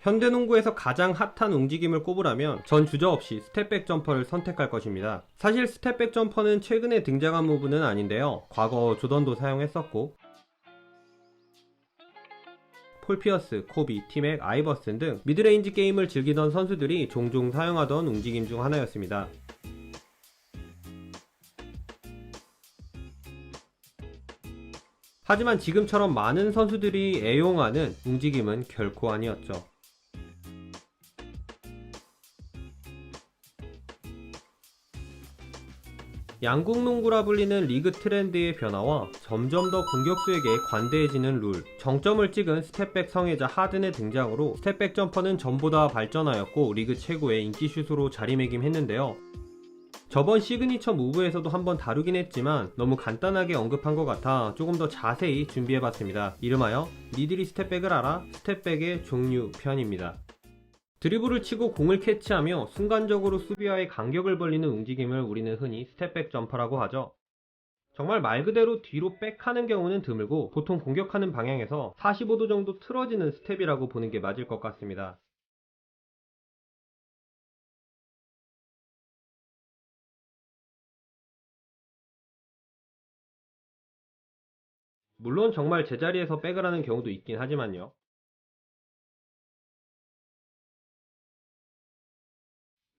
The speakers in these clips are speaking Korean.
현대농구에서 가장 핫한 움직임을 꼽으라면 전 주저없이 스텝백 점퍼를 선택할 것입니다. 사실 스텝백 점퍼는 최근에 등장한 무브는 아닌데요. 과거 조던도 사용했었고 폴 피어스, 코비, 티맥, 아이버슨 등 미드레인지 게임을 즐기던 선수들이 종종 사용하던 움직임 중 하나였습니다. 하지만 지금처럼 많은 선수들이 애용하는 움직임은 결코 아니었죠. 양궁농구라 불리는 리그 트렌드의 변화와 점점 더 공격수에게 관대해지는 룰, 정점을 찍은 스텝백 성애자 하든의 등장으로 스텝백 점퍼는 전보다 발전하였고 리그 최고의 인기슛으로 자리매김했는데요. 저번 시그니처 무브에서도 한번 다루긴 했지만 너무 간단하게 언급한 것 같아 조금 더 자세히 준비해봤습니다. 이름하여 니들이 스텝백을 알아? 스텝백의 종류 편입니다. 드리블을 치고 공을 캐치하며 순간적으로 수비와의 간격을 벌리는 움직임을 우리는 흔히 스텝백 점퍼라고 하죠. 정말 말 그대로 뒤로 백하는 경우는 드물고 보통 공격하는 방향에서 45도 정도 틀어지는 스텝이라고 보는 게 맞을 것 같습니다. 물론 정말 제자리에서 백을 하는 경우도 있긴 하지만요.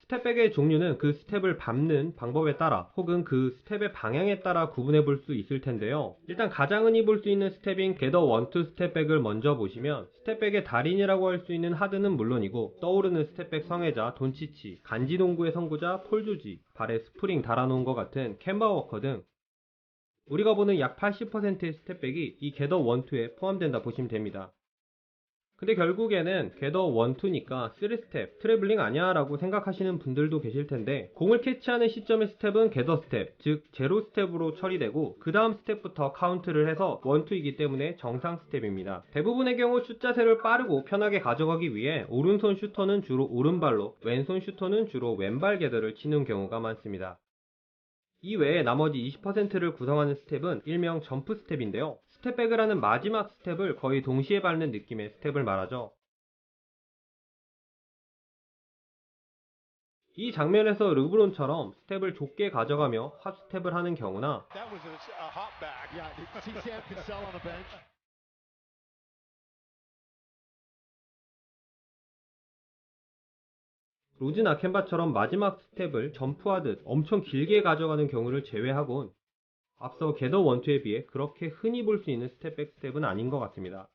스텝백의 종류는 그 스텝을 밟는 방법에 따라 혹은 그 스텝의 방향에 따라 구분해 볼 수 있을 텐데요. 일단 가장 흔히 볼 수 있는 스텝인 게더 원투 스텝백을 먼저 보시면 스텝백의 달인이라고 할 수 있는 하든은 물론이고 떠오르는 스텝백 성애자 돈치치, 간지농구의 선구자 폴 조지, 발에 스프링 달아놓은 것 같은 켐바 워커 등 우리가 보는 약 80%의 스텝백이 이 게더 원투에 포함된다 보시면 됩니다. 근데 결국에는 게더 원투니까 3스텝, 트래블링 아니야 라고 생각하시는 분들도 계실 텐데 공을 캐치하는 시점의 스텝은 게더 스텝, 즉 제로 스텝으로 처리되고 그 다음 스텝부터 카운트를 해서 원투이기 때문에 정상 스텝입니다. 대부분의 경우 숫자세를 빠르고 편하게 가져가기 위해 오른손 슈터는 주로 오른발로, 왼손 슈터는 주로 왼발 게더를 치는 경우가 많습니다. 이 외에 나머지 20%를 구성하는 스텝은 일명 점프 스텝인데요. 스텝백을 하는 마지막 스텝을 거의 동시에 밟는 느낌의 스텝을 말하죠. 이 장면에서 르브론처럼 스텝을 좁게 가져가며 합스텝을 하는 경우나 로즈나 캔바처럼 마지막 스텝을 점프하듯 엄청 길게 가져가는 경우를 제외하곤 앞서 게더 원투에 비해 그렇게 흔히 볼 수 있는 스텝백 스텝은 아닌 것 같습니다.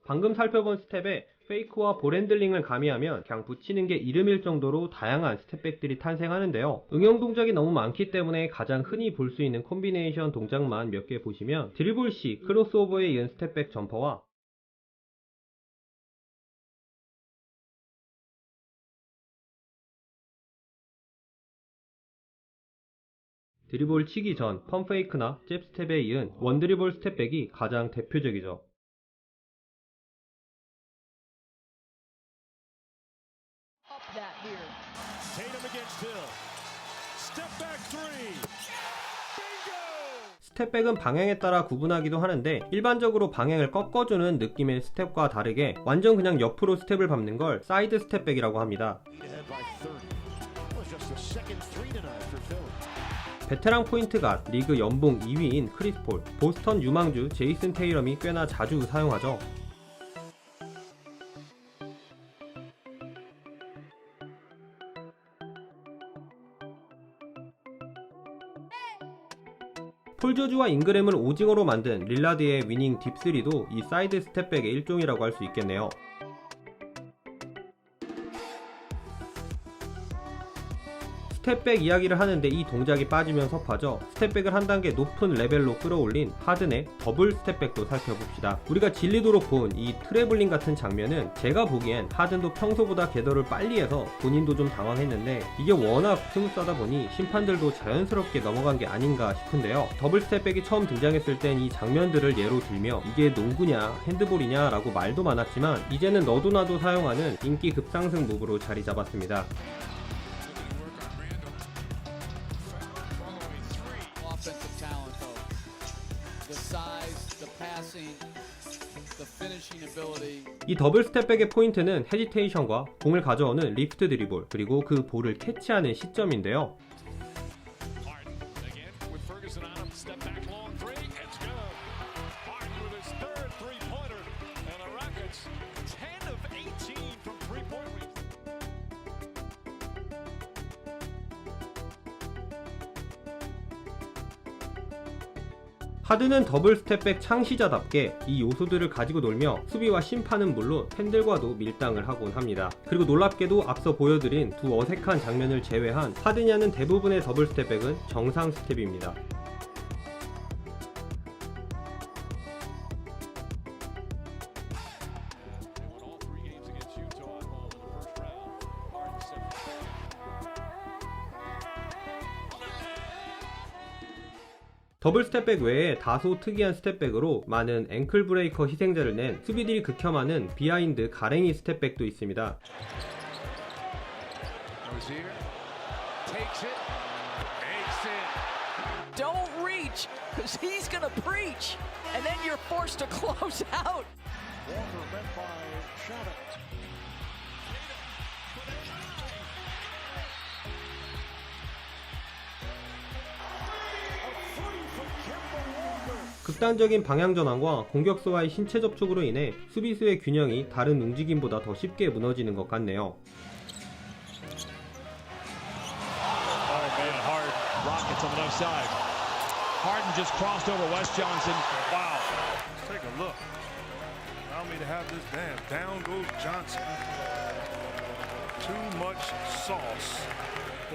방금 살펴본 스텝에 페이크와 볼핸들링을 가미하면 그냥 붙이는 게 이름일 정도로 다양한 스텝백들이 탄생하는데요. 응용 동작이 너무 많기 때문에 가장 흔히 볼 수 있는 콤비네이션 동작만 몇 개 보시면 드리블 시 크로스오버에 이은 스텝백 점퍼와 드리블 치기 전 펌페이크나 잽스텝에 이은 원드리블 스텝백이 가장 대표적이죠. 스텝백은 방향에 따라 구분하기도 하는데 일반적으로 방향을 꺾어주는 느낌의 스텝과 다르게 완전 그냥 옆으로 스텝을 밟는 걸 사이드 스텝백이라고 합니다. 베테랑 포인트 가드, 리그 연봉 2위인 크리스 폴, 보스턴 유망주 제이슨 테이럼이 꽤나 자주 사용하죠. 폴 조지와 잉그램을 오징어로 만든 릴라드의 위닝 딥3도 이 사이드 스텝백의 일종이라고 할 수 있겠네요. 스텝백 이야기를 하는데 이 동작이 빠지면 섭하죠. 스텝백을 한 단계 높은 레벨로 끌어올린 하든의 더블 스텝백도 살펴봅시다. 우리가 진리도록 본 이 트래블링 같은 장면은 제가 보기엔 하든도 평소보다 궤도를 빨리 해서 본인도 좀 당황했는데 이게 워낙 스무스하다 보니 심판들도 자연스럽게 넘어간 게 아닌가 싶은데요. 더블 스텝백이 처음 등장했을 땐 이 장면들을 예로 들며 이게 농구냐 핸드볼이냐 라고 말도 많았지만 이제는 너도 나도 사용하는 인기 급상승 무브로 자리 잡았습니다. passing, the finishing ability. 이 더블 스텝백의 포인트는 헤지테이션과 공을 가져오는 리프트 드리블, 그리고 그 볼을 캐치하는 시점인데요. Harden again with Ferguson on him. Step back long three. It's good. Harden with his third three-pointer. And the Rockets 10 of 18 from three-point range. 하드는 더블 스텝백 창시자답게 이 요소들을 가지고 놀며 수비와 심판은 물론 팬들과도 밀당을 하곤 합니다. 그리고 놀랍게도 앞서 보여드린 두 어색한 장면을 제외한 하든이 하는 대부분의 더블 스텝백은 정상 스텝입니다. They won all 3 games against Utah at home in the first round. Harden stepped 더블 스텝백 외에 다소 특이한 스텝백으로 많은 앵클 브레이커 희생자를 낸 수비들이 극혐하는 비하인드 가랭이 스텝백도 있습니다. Rozier takes it. Takes it. Don't reach, because he's going to preach, and then you're forced to close out. Walker met by Shannon. 극단적인 방향 전환과 공격수와의 신체 접촉으로 인해 수비수의 균형이 다른 움직임보다 더 쉽게 무너지는 것 같네요. Harden, Rockets on the left side. Harden just crossed over Wes Johnson. Wow. Let's take a look. Allow me to have this man. Down goes Johnson. Too much sauce.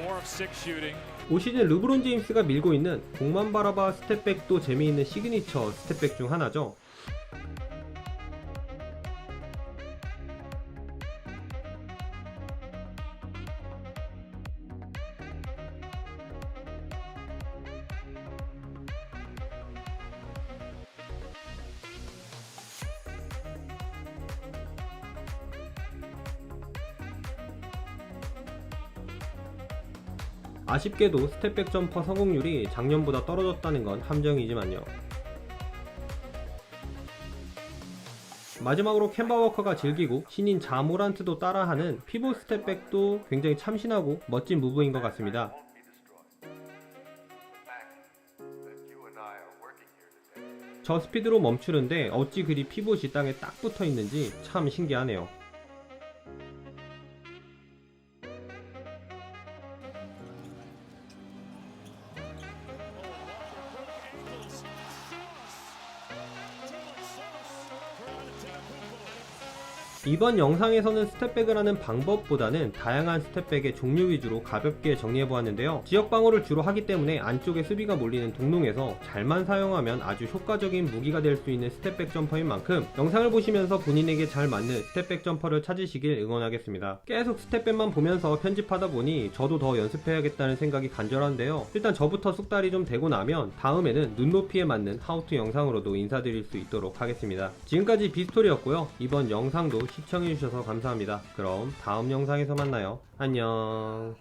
4 of 6 shooting. 올 시즌 르브론 제임스가 밀고 있는 공만 바라봐 스텝백도 재미있는 시그니처 스텝백 중 하나죠. 아쉽게도 스텝백 점퍼 성공률이 작년보다 떨어졌다는 건 함정이지만요. 마지막으로 캔바 워커가 즐기고 신인 자모란트도 따라하는 피봇 스텝백도 굉장히 참신하고 멋진 무브인 것 같습니다. 저 스피드로 멈추는데 어찌 그리 피봇이 땅에 딱 붙어 있는지 참 신기하네요. 이번 영상에서는 스텝백을 하는 방법보다는 다양한 스텝백의 종류 위주로 가볍게 정리해보았는데요. 지역방어를 주로 하기 때문에 안쪽에 수비가 몰리는 동롱에서 잘만 사용하면 아주 효과적인 무기가 될 수 있는 스텝백 점퍼인 만큼 영상을 보시면서 본인에게 잘 맞는 스텝백 점퍼를 찾으시길 응원하겠습니다. 계속 스텝백만 보면서 편집하다 보니 저도 더 연습해야겠다는 생각이 간절한데요. 일단 저부터 숙달이 좀 되고 나면 다음에는 눈높이에 맞는 하우투 영상으로도 인사드릴 수 있도록 하겠습니다. 지금까지 비스토리였고요. 이번 영상도 시청해주셔서 감사합니다. 그럼 다음 영상에서 만나요. 안녕.